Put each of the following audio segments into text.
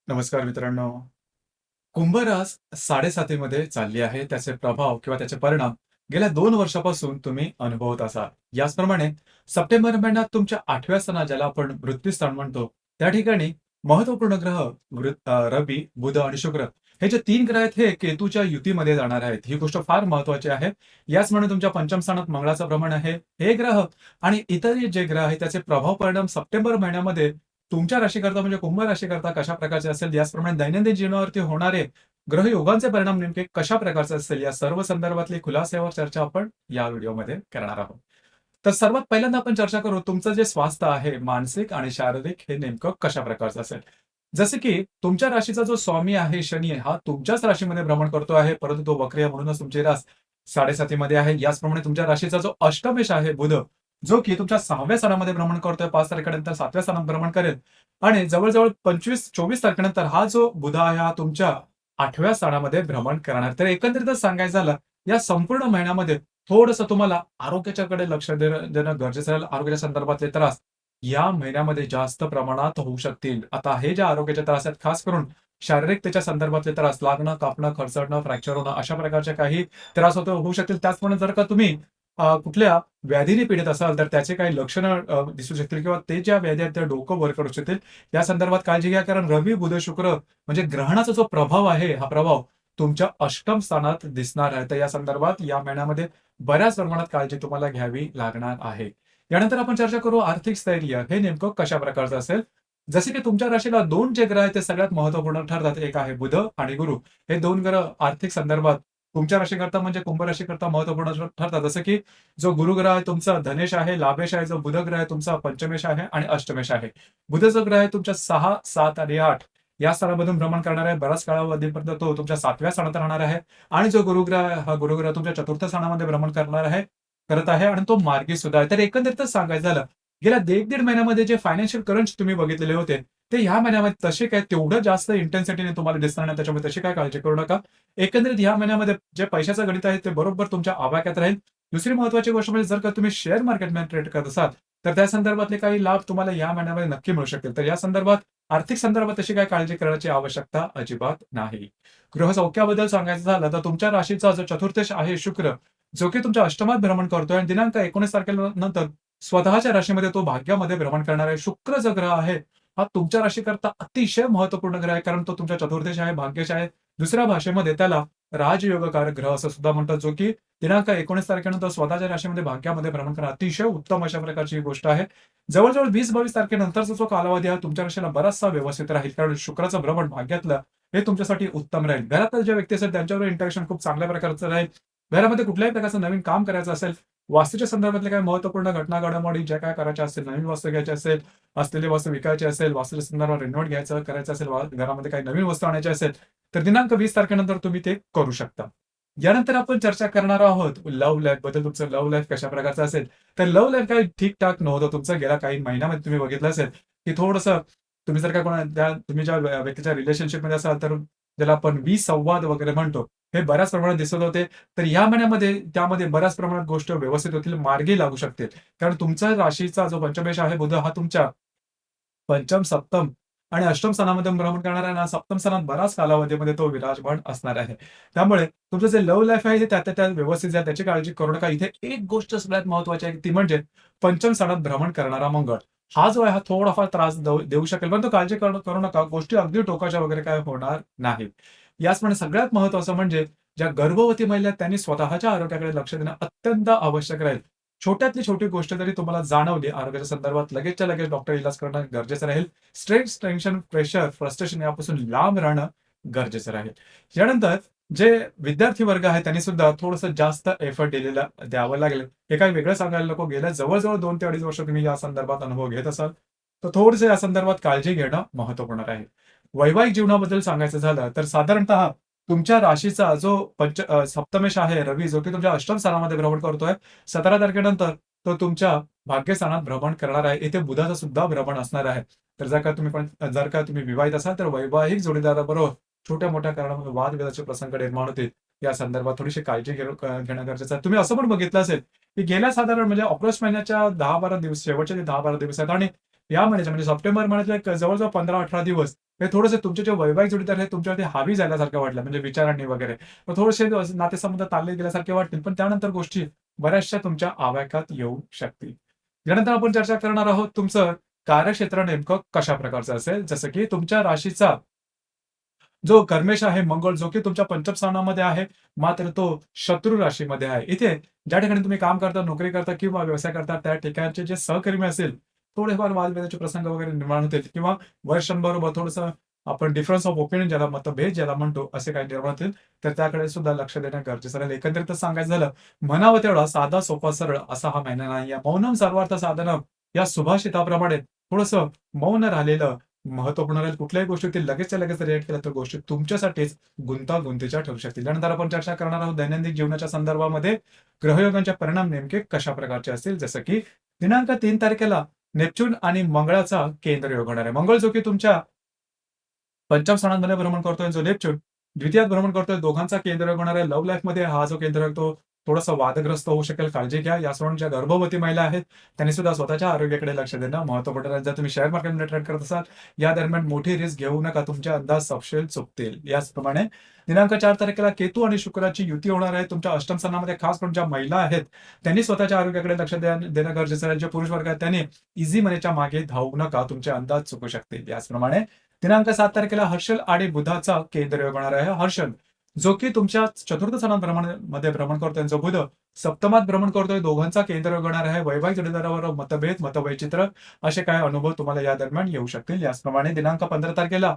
नमस्कार मित्रांनो. कुंभ रास 7.5मध्ये चालली आहे. त्याचे प्रभाव किंवा त्याचे परिणाम गेल्या 2 वर्षापासून तुम्ही अनुभवत असाल. याचप्रमाणे सप्टेंबर महिन्यात तुमच्या 8व्या स्थानात ज्याला आपण मृत्यू स्थान म्हणतो, त्या ठिकाणी महत्त्वपूर्ण ग्रह रवी, बुध आणि शुक्र हे जे 3 ग्रह आहेत हे केतूच्या युतीमध्ये जाणार आहेत. ही गोष्ट फार महत्त्वाची आहे. याचप्रमाणे तुमच्या पंचम स्थानात मंगळाचं भ्रमण आहे. हे ग्रह आणि इतर जे ग्रह आहेत त्याचे प्रभाव परिणाम सप्टेंबर महिन्यामध्ये तुमच्या राशीकरता म्हणजे कुंभ राशीकरता कशा प्रकारचे असेल, याचप्रमाणे दैनंदिन जीवनावरती होणारे ग्रहयोगांचे परिणाम नेमके कशा प्रकारचे असेल, या सर्व संदर्भातली खुलासावर चर्चा आपण या व्हिडिओमध्ये करणार आहोत. तर सर्वात पहिल्यांदा आपण चर्चा करू तुमचं जे स्वास्थ्य आहे, मानसिक आणि शारीरिक हे नेमकं कशा प्रकारचं असेल. जसे की तुमच्या राशीचा जो स्वामी आहे शनी हा तुमच्याच राशीमध्ये भ्रमण करतो आहे, परंतु तो वक्री आहे म्हणूनच तुमची रास 7.5 आहे. याचप्रमाणे तुमच्या राशीचा जो अष्टमेश आहे बुध, जो की तुमच्या 6व्या स्थानामध्ये भ्रमण करतोय, 5 तारखेनंतर 7व्या स्थानात भ्रमण करेल आणि जवळ-जवळ 25-24 तारखेनंतर हा जो बुध आहे हा तुमच्या 8व्या स्थानामध्ये भ्रमण करणार. तर एकंदरीतच सांगायचं झालं, या संपूर्ण महिन्यामध्ये थोडंसं तुम्हाला आरोग्याच्याकडे लक्ष देणं देणं गरजेचं राहील. आरोग्याच्या संदर्भातले त्रास या महिन्यामध्ये जास्त प्रमाणात होऊ शकतील. आता हे जे आरोग्याचे त्रास आहेत, खास करून शारीरिकतेच्या संदर्भातले त्रास, लागणं, कापणं, खरचडणं, फ्रॅक्चर होणं, अशा प्रकारचे काही त्रास होऊ शकतील. त्याचप्रमाणे जर का तुम्ही कुठल्या व्याधीने पीडित असाल, तर त्याचे काही लक्षणं दिसू शकतील किंवा ते ज्या व्याधी आहेत, त्या डोकं वर करू शकतील. या संदर्भात काळजी घ्या, कारण रवी, बुध, शुक्र म्हणजे ग्रहणाचा जो प्रभाव आहे, हा प्रभाव तुमच्या अष्टम स्थानात दिसणार आहे. तर या संदर्भात या महिन्यामध्ये बऱ्याच प्रमाणात काळजी तुम्हाला घ्यावी लागणार आहे. यानंतर आपण चर्चा करू आर्थिक स्थैर्य हे नेमकं कशा प्रकारचं असेल. जसे की तुमच्या राशीला 2 जे ग्रह आहेत ते सगळ्यात महत्त्वपूर्ण ठरतात. एक आहे बुध आणि गुरु. हे 2 ग्रह आर्थिक संदर्भात तुमच्या राशीकरता म्हणजे कुंभ राशीकरता महत्त्वपूर्ण ठरतात. जसं की जो गुरुग्रह आहे तुमचा धनेश आहे, लाभेश आहे. जो बुध ग्रह आहे तुमचा पंचमेश आहे आणि अष्टमेश आहे. बुध जो ग्रह आहे तुमच्या 6, 7 आणि 8 या स्थानामधून भ्रमण करणार आहे. बराच कालावधीपर्यंत तो तुमच्या 7व्या स्थानात राहणार आहे आणि जो गुरुग्रह आहे, हा गुरुग्रह तुमच्या 4थ्या स्थानामध्ये भ्रमण करत आहे आणि तो मार्गी सुद्धा आहे. तर एकंदरीतच सांगायचं झालं, गेल्या 1.5 महिन्यामध्ये जे फायनान्शियल करंट्स तुम्ही बघितलेले होते, ते ह्या महिन्यामध्ये तसे काय तेवढं जास्त इंटेन्सिटीने तुम्हाला दिसणार नाही. त्याच्यामुळे तशी काय काळजी करू नका. एकंदरीत ह्या महिन्यामध्ये जे पैशाचं गणित आहे ते बरोबर तुमच्या आवाक्यात राहील. दुसरी महत्त्वाची गोष्ट म्हणजे जर का तुम्ही शेअर मार्केटमध्ये ट्रेड करत असाल, तर त्या संदर्भातले काही लाभ तुम्हाला या महिन्यामध्ये नक्की मिळू शकतील. तर या संदर्भात आर्थिक संदर्भात तशी काही काळजी करण्याची आवश्यकता अजिबात नाही. गृहसौख्याबद्दल सांगायचं झालं तर तुमच्या राशीचा जो चतुर्थेश आहे शुक्र, जो की तुमच्या अष्टमात भ्रमण करतोय आणि दिनांक 19 तारखेनंतर स्वतःच्या राशीमध्ये तो भाग्यामध्ये भ्रमण करणार आहे. शुक्र जो ग्रह आहे, हा तुमच्या राशीकरता अतिशय महत्त्वपूर्ण ग्रह आहे, कारण तो तुमच्या चतुर्थेश आहे, भाग्येश आहे. दुसऱ्या भाषेमध्ये त्याला राजयोगकारक ग्रह असं सुद्धा म्हणतात, जो की दिनांक 19 तारखेनंतर स्वतःच्या राशीमध्ये भाग्यामध्ये भ्रमण करणं अतिशय उत्तम अशा प्रकारची ही गोष्ट आहे. जवळ-जवळ 20-22 तारखेनंतरचा जो कालावधी आहे तुमच्या राशीला बराचसा व्यवस्थित राहील, कारण शुक्राचं भ्रमण भाग्यातलं हे तुमच्यासाठी उत्तम राहील. घरातले जे व्यक्ती असेल त्यांच्यावर इंटरॅक्शन खूप चांगल्या प्रकारचं राहील. घरामध्ये कुठल्याही प्रकारचं नवीन काम करायचं असेल, वास्तूच्या संदर्भातल्या काही महत्त्वपूर्ण घटना घडामोडी ज्या काही करायच्या असतील, नवीन वास्तू घ्यायची असेल, असलेली वस्तू विकायची असेल, वास्तूच्या संदर्भात रिनोव्हेट करायचं असेल, घरामध्ये काही नवीन वस्तू आणायची असेल, तर दिनांक 20 तारखेनंतर तुम्ही ते करू शकता. यानंतर आपण चर्चा करणार आहोत लव्ह लाईफ बद्दल. तुमचं लव्ह लाईफ कशा प्रकारचं असेल. तर लव्ह लाईफ काही ठीक-ठाक नव्हतं तुमचं. गेल्या काही महिन्यामध्ये तुम्ही बघितलं असेल, की थोडंसं तुम्ही जर का तुम्ही ज्या व्यक्तीच्या रिलेशनशिपमध्ये असाल, तर ज्याला आपण विसंवाद वगैरे म्हणतो, हे बऱ्याच प्रमाणात दिसत होते. तर या महिन्यामध्ये त्यामध्ये बऱ्याच प्रमाणात गोष्टी व्यवस्थित होतील, मार्गी लागू शकतील. कारण तुमचा राशीचा जो पंचमेश आहे बुध हा तुमच्या पंचम, सप्तम आणि अष्टम स्थानामध्ये भ्रमण करणार आहे ना, सप्तम स्थानात बराच कालावधीमध्ये तो विराजमान असणार आहे. त्यामुळे तुमचं जे लव्ह लाईफ आहे, हे त्या त्या व्यवस्थित जाईल त्याची काळजी करू नका. इथे एक गोष्ट सगळ्यात महत्त्वाची आहे, ती म्हणजे पंचम स्थानात भ्रमण करणारा मंगळ. हा जो आहे, हा थोडाफार त्रास देऊ शकेल, परंतु काळजी करू नका. गोष्टी अगदी टोकाच्या वगैरे काय होणार नाहीत. याचप्रमाणे सगळ्यात महत्त्वाचं म्हणजे ज्या गर्भवती महिला आहेत, त्यांनी स्वतःच्या आरोग्याकडे लक्ष देणं अत्यंत आवश्यक राहील. छोट्यातली छोटी गोष्ट जरी तुम्हाला जाणवली आरोग्याच्या संदर्भात, लगेचच्या लगेच डॉक्टर इलाज करणं गरजेचं राहील. स्ट्रेस, टेन्शन, प्रेशर, फ्रस्ट्रेशन यापासून लांब राहणं गरजेचं राहील. यानंतर जे विद्यार्थी वर्ग आहे त्यांनी सुद्धा थोडंसं जास्त एफर्ट द्यावं लागेल. हे काही वेगळं सांगायला नको. गेल्या जवळ-जवळ 2 ते 2.5 वर्ष तुम्ही या संदर्भात अनुभव घेत असाल, तर थोडंसं या संदर्भात काळजी घेणं महत्त्वपूर्ण राहील. वैवाहिक जीवनाबद्दल सांगायचं झालं, तर साधारणतः तुमच्या राशीचा जो सप्तमेश आहे रवी, जो की तुमच्या अष्टम स्थानामध्ये भ्रमण करतोय. 17 तारखेनंतर तो तुमच्या भाग्यस्थानात भ्रमण करणार आहे. इथे बुधाचं सुद्धा भ्रमण असणार आहे. तर जर का तुम्ही विवाहित असाल, तर वैवाहिक जोडीदाराबरोबर छोट्या-मोठ्या कारणामुळे वादविवादाचे प्रसंग निर्माण होतील. या संदर्भात थोडीशी काळजी घेणं गरजेचं आहे. तुम्ही असं पण बघितलं असेल, की गेल्या साधारण म्हणजे ऑगस्ट महिन्याच्या 10-12 दिवस शेवटचे जे 10-12 दिवस आहेत आणि या महिन्याच्या म्हणजे सप्टेंबर महिन्यातले जवळ-जवळ 15-18 दिवस हे थोडेसे तुमचे जे वैवाहिक जोडीदार आहेत तुमच्यावरती हावी झाल्यासारखं वाटलं म्हणजे विचारांनी वगैरे. मग थोडेसे नातेसंबंध ताणले गेल्यासारखे वाटतील. पण त्यानंतर गोष्टी बऱ्याचशा तुमच्या आवाक्यात येऊ शकतील. यानंतर आपण चर्चा करणार आहोत तुमचं कार्यक्षेत्र नेमकं कशा प्रकारचं असेल. जसं की तुमच्या राशीचा जो कर्मेश आहे मंगळ जो की तुमच्या पंचम स्थानामध्ये आहे, मात्र तो शत्रू राशीमध्ये आहे. इथे ज्या ठिकाणी तुम्ही काम करता, नोकरी करता किंवा व्यवसाय करता त्या ठिकाणचे जे सहकर्मी असेल, थोडेफार वादविवादाचे प्रसंग वगैरे निर्माण होतील किंवा वरिष्ठांबरोबर थोडंसं आपण डिफरन्स ऑफ ओपिनियन ज्याला मतभेद ज्याला म्हणतो, असे काही निर्माण होतील. तर त्याकडे सुद्धा लक्ष देणं गरजेचं राहील. एकंदरीतच सांगायचं झालं, म्हणावं तेवढा साधा, सोपा, सरळ असा हा महिना नाहीये. मौनम सर्वार्थ साधनम या सुभाषिताप्रमाणे थोडंसं मौन राहिलेलं महत्त्वपूर्ण राहील. कुठल्याही गोष्टीवरती लगेचच्या लगेच रिएक्ट केलं तर गोष्टी तुमच्यासाठीच गुंतागुंतीच्या ठरू शकतील. त्यानंतर आपण चर्चा करणार आहोत दैनंदिन जीवनाच्या संदर्भामध्ये ग्रहयोगांचे परिणाम नेमके कशा प्रकारचे असतील. जसं की दिनांक 3 तारखेला नेपच्यून आणि मंगळाचा केंद्र योग होणार आहे. मंगळ जो की तुमच्या पंचम स्थानांमध्ये भ्रमण करतोय जो नेपच्यून, द्वितीयात भ्रमण करतोय. दोघांचा केंद्रयोग होणार आहे. लव्ह लाईफमध्ये हा जो केंद्रयोग तो थोडासा वादग्रस्त होऊ शकेल. काळजी घ्या. याचप्रमाणे ज्या गर्भवती महिला आहेत, त्यांनी सुद्धा स्वतःच्या आरोग्याकडे लक्ष देणं महत्त्वपूर्ण आहे. जर तुम्ही शेअर मार्केटमध्ये ट्रेड करत असाल, या दरम्यान मोठी रिस्क घेऊ नका. तुमचे अंदाज सपशेल चुकतील. याचप्रमाणे दिनांक 4 तारखेला केतू आणि शुक्राची युती होणार आहे. तुमच्या अष्टम स्थानामध्ये खास करून ज्या महिला आहेत, त्यांनी स्वतःच्या आरोग्याकडे लक्ष देणं गरजेचं आहे. जे पुरुष वर्ग आहेत, त्यांनी इझी मनीच्या मागे धावू नका. तुमचे अंदाज चुकू शकतील. याचप्रमाणे दिनांक 7 तारखेला हर्षल आणि बुधाचा केंद्रयोग होणार आहे. हर्षल जो की तुमच्या चतुर्थ मध्ये भ्रमण करतोय, जो बुध सप्तमात भ्रमण करतोय, दोघांचा केंद्रयोग होणार आहे. वैवाहिक जोडीदारावर मतभेद, मतवैचित्र असे काही अनुभव तुम्हाला या दरम्यान येऊ शकतील. याचप्रमाणे दिनांक 15 तारखेला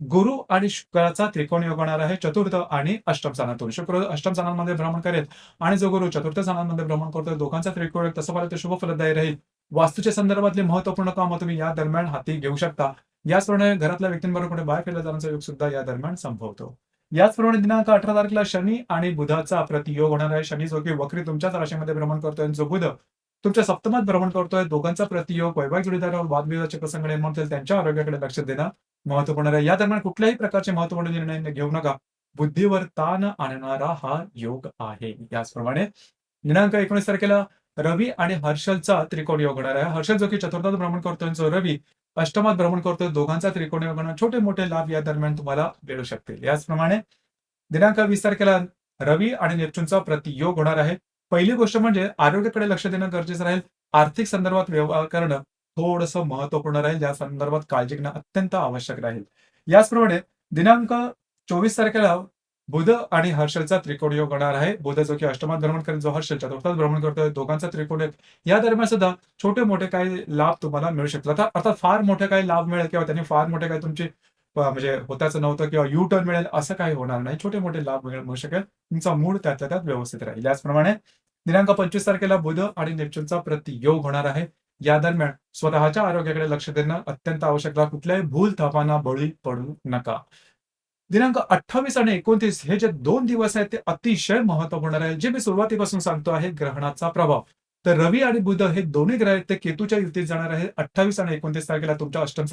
गुरु आणि शुक्राचा त्रिकोण योग होणार आहे चतुर्थ आणि अष्टम स्थानातून. शुक्र अष्टम स्थानांमध्ये भ्रमण करेल आणि जो गुरु चतुर्थ स्थानांमध्ये भ्रमण करतोय, दोघांचा त्रिकोण योग तसं पाहिलं तर शुभ फलदायी राहील. वास्तूच्या संदर्भातली महत्त्वपूर्ण कामं तुम्ही या दरम्यान हाती घेऊ शकता. याचप्रमाणे घरातल्या व्यक्तींबरोबर कुठे बाहेर फिरला जाण्याचा योग सुद्धा या दरम्यान संभवतो. याचप्रमाणे दिनांक 18 तारखेला शनी आणि बुधाचा प्रतियोग होणार आहे. शनी जो की वक्री तुमच्याच राशीमध्ये भ्रमण करतोय आणि जो बुध तुमच्या सप्तमात भ्रमण करतोय. दोघांचा प्रतियोग वैवाहिक जोडीदारावर वादविवादाचे प्रसंग निर्माण होतील. त्यांच्या आरोग्याकडे लक्ष देणं महत्त्वपूर्ण आहे. या दरम्यान कुठल्याही प्रकारचे महत्त्वपूर्ण निर्णय घेऊ नका. बुद्धीवर ताण आणणारा हा योग आहे. याचप्रमाणे दिनांक 19 तारखेला रवी आणि हर्षलचा त्रिकोण योग होणार आहे. हर्षल जो की चतुर्थात भ्रमण करतोय, जो रवी अष्टमात भ्रमण करतोय. दोघांचा त्रिकोण योग होणार. छोटे मोठे लाभ या दरम्यान तुम्हाला मिळू शकतील. याचप्रमाणे दिनांक 20 तारखेला रवी आणि नेपच्यूनचा प्रतियोग होणार आहे. पहिली गोष्ट म्हणजे आरोग्याकडे लक्ष देणं गरजेचं राहील. आर्थिक संदर्भात व्यवहार करणं थोडंसं महत्त्वपूर्ण राहील. या संदर्भात काळजी घेणं अत्यंत आवश्यक राहील. याचप्रमाणे दिनांक 24 तारखेला बुध आणि हर्षलचा त्रिकोण योग होणार आहे. बुध जो की अष्टमात भ्रमण करेल, जो हर्षल चतुर्थात भ्रमण करतोय. दोघांचा त्रिकोण योग या दरम्यान सुद्धा छोटे-मोठे काही लाभ तुम्हाला मिळू शकतात. अर्थात फार मोठे काही लाभ मिळेल किंवा त्यांनी फार मोठे काही तुमची म्हणजे होताच नव्हतं किंवा यू टर्न मिळेल असं काही होणार नाही. छोटे-मोठे लाभ मिळू शकेल. तुमचा मूड त्यातल्या त्यात व्यवस्थित राहील. याचप्रमाणे दिनांक 25 तारखेला बुध आणि नेपच्यूनचा प्रतियोग होणार आहे. या दरम्यान स्वतःच्या आरोग्याकडे लक्ष देणं अत्यंत आवश्यक आहे. कुठल्याही भूलथापांना बळी पडू नका. दिनांक 28 आणि 29 हे जे 2 दिवस आहेत ते अतिशय महत्त्वपूर्ण राहील. जे मी सुरुवातीपासून सांगतो आहे ग्रहणाचा प्रभाव. तर रवी आणि बुध हे दोन्ही ग्रह आहेत ते केतूच्या युतीत जाणार आहे. 28 आणि 29 तारखेला तुमच्या अष्टम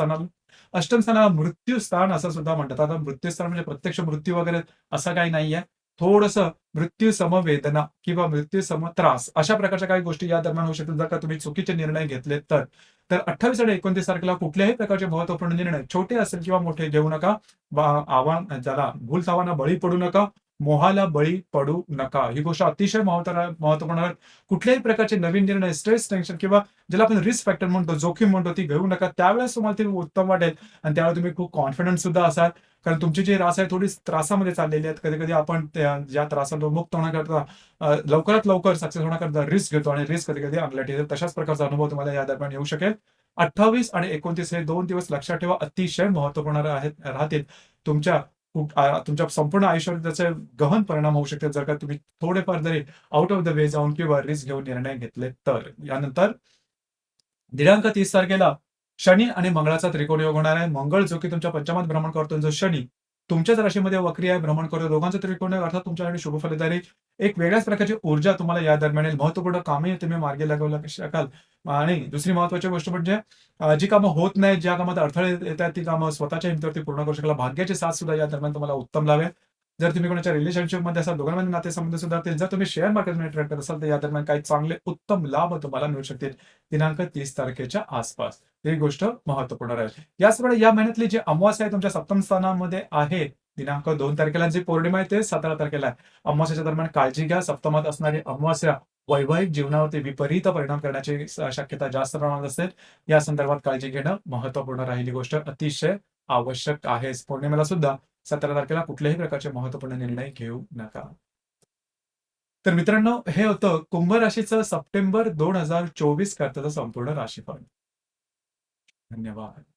स्थानाला मृत्यू स्थान असं सुद्धा म्हणतात. आता मृत्यू स्थान म्हणजे प्रत्यक्ष मृत्यू वगैरे असं काही नाहीये. थोडंसं मृत्यू समवेदना किंवा मृत्यू सम त्रास अशा प्रकारच्या काही गोष्टी या दरम्यान होऊ शकतील जर का तुम्ही चुकीचे निर्णय घेतले तर. तर 28 आणि 29 तारखेला कुठल्याही प्रकारचे महत्त्वपूर्ण निर्णय छोटे असेल किंवा मोठे घेऊ नका. आव्हान ज्याला भूलथावांना बळी पडू नका. मोहाला बळी पडू नका. ही गोष्ट अतिशय महत्त्वपूर्ण आहे. कुठल्याही प्रकारचे नवीन निर्णय, स्ट्रेस, टेन्शन किंवा ज्याला आपण रिस्क फॅक्टर म्हणतो, जोखीम म्हणतो ती घेऊ नका. त्यावेळेस तुम्हाला ते उत्तम वाटेल आणि त्यावेळेस तुम्ही खूप कॉन्फिडंट सुद्धा असाल. कारण तुमची जी रास आहे थोडी त्रासामध्ये चाललेली आहेत. कधी-कधी आपण ज्या त्रासातून मुक्त होण्याकरता लवकरात लवकर सक्सेस होण्याकरता रिस्क घेतो आणि रिस्क कधी-कधी अंगलट येते. तशाच प्रकारचा अनुभव तुम्हाला या दरम्यान येऊ शकेल. 28 आणि 29 हे 2 दिवस लक्षात ठेवा. अतिशय महत्त्वपूर्ण राहतील. तुमच्या तुमच्या संपूर्ण आयुष्यावर त्याचे गहन परिणाम होऊ शकतात जर का तुम्ही थोडेफार जरी आउट ऑफ द वे जाऊन किंवा रिस्क घेऊन निर्णय घेतले तर. यानंतर दिनांक 30 तारखेला शनी आणि मंगळाचा त्रिकोण योग होणार आहे. मंगळ जो की तुमच्या पंचमात भ्रमण करतो, जो शनी तुमच्याच राशीमध्ये वक्री आहे, भ्रमण करतो. दोघांचा त्रिकोण योग अर्थात तुमच्यासाठी शुभ फलदायी एक वेगळ्याच प्रकारची ऊर्जा तुम्हाला या दरम्यान येईल. महत्त्वपूर्ण कामे तुम्ही मार्गी लागू शकाल. आणि दुसरी महत्त्वाची गोष्ट म्हणजे जी कामं होत नाहीत, ज्या कामात अडथळे येतात ती कामं स्वतःच्या हिमतीवरती पूर्ण करू शकाल. भाग्याची साथ सुद्धा या दरम्यान तुम्हाला उत्तम लाभेल. जर तुम्ही कोणाच्या रिलेशनशिपमध्ये असाल, दोघांमध्ये नातेसंबंध सुधारतील. जर तुम्ही शेअर मार्केटमध्ये ट्रेड करत असाल, तर या दरम्यान काही चांगले उत्तम लाभ तुम्हाला मिळू शकतील. दिनांक 30 तारखेच्या आसपास. ही गोष्ट महत्त्वपूर्ण राहील. याचप्रमाणे या महिन्यातली जी अमावास्या आहे तुमच्या सप्तम स्थानामध्ये आहे. दिनांक 2 तारखेला जी पौर्णिमा आहे ते 17 तारखेला आहे. अमावास्येच्या दरम्यान काळजी घ्या. सप्तमात असणारी अमावास्या वैवाहिक जीवनावरती विपरीत परिणाम करण्याची शक्यता जास्त प्रमाणात असेल. या संदर्भात काळजी घेणं महत्त्वपूर्ण राहील. ही गोष्ट अतिशय आवश्यक आहेच. पौर्णिमेला सुद्धा 17 तारखेला कुठल्याही प्रकारचे महत्त्वपूर्ण निर्णय घेऊ नका. तर मित्रांनो, हे होतं कुंभ राशीचं सप्टेंबर 2024 करताचं संपूर्ण राशीफळ. धन्यवाद.